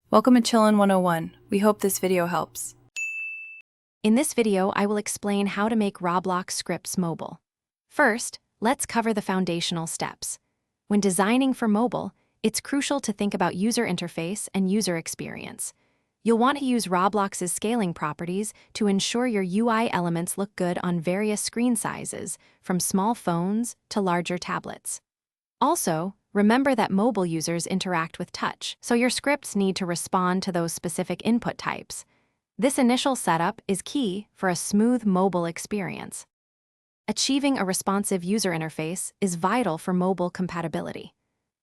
Welcome to Chillin' 101. We hope this video helps. In this video, I will explain how to make Roblox scripts mobile. First, let's cover the foundational steps. When designing for mobile, it's crucial to think about user interface and user experience. You'll want to use Roblox's scaling properties to ensure your UI elements look good on various screen sizes, from small phones to larger tablets. Also, remember that mobile users interact with touch, so your scripts need to respond to those specific input types. This initial setup is key for a smooth mobile experience. Achieving a responsive user interface is vital for mobile compatibility.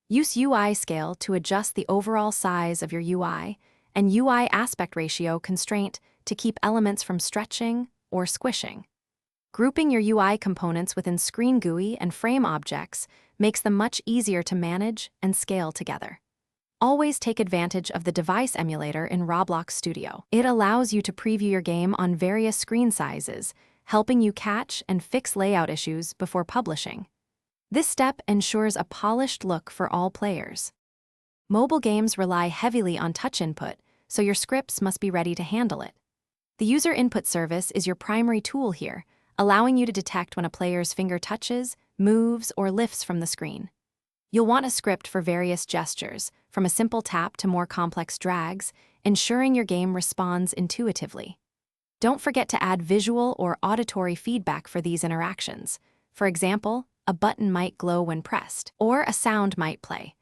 Use UI scale to adjust the overall size of your UI and UI aspect ratio constraint to keep elements from stretching or squishing. Grouping your UI components within Screen GUI and frame objects makes them much easier to manage and scale together. Always take advantage of the device emulator in Roblox Studio. It allows you to preview your game on various screen sizes, helping you catch and fix layout issues before publishing. This step ensures a polished look for all players. Mobile games rely heavily on touch input, so your scripts must be ready to handle it. The user input service is your primary tool here, allowing you to detect when a player's finger touches, moves, or lifts from the screen. You'll want a script for various gestures, from a simple tap to more complex drags, ensuring your game responds intuitively. Don't forget to add visual or auditory feedback for these interactions. For example, a button might glow when pressed, or a sound might play.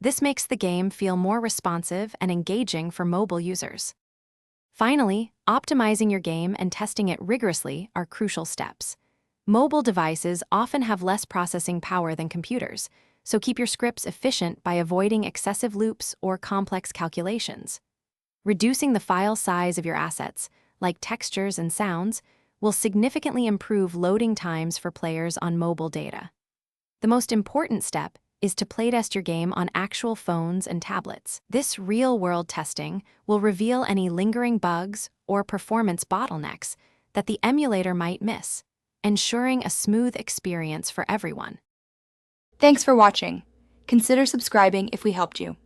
This makes the game feel more responsive and engaging for mobile users. Finally, optimizing your game and testing it rigorously are crucial steps. Mobile devices often have less processing power than computers, so keep your scripts efficient by avoiding excessive loops or complex calculations. Reducing the file size of your assets, like textures and sounds, will significantly improve loading times for players on mobile data. The most important step is to playtest your game on actual phones and tablets. This real-world testing will reveal any lingering bugs or performance bottlenecks that the emulator might miss, ensuring a smooth experience for everyone. Thanks for watching. Consider subscribing if we helped you.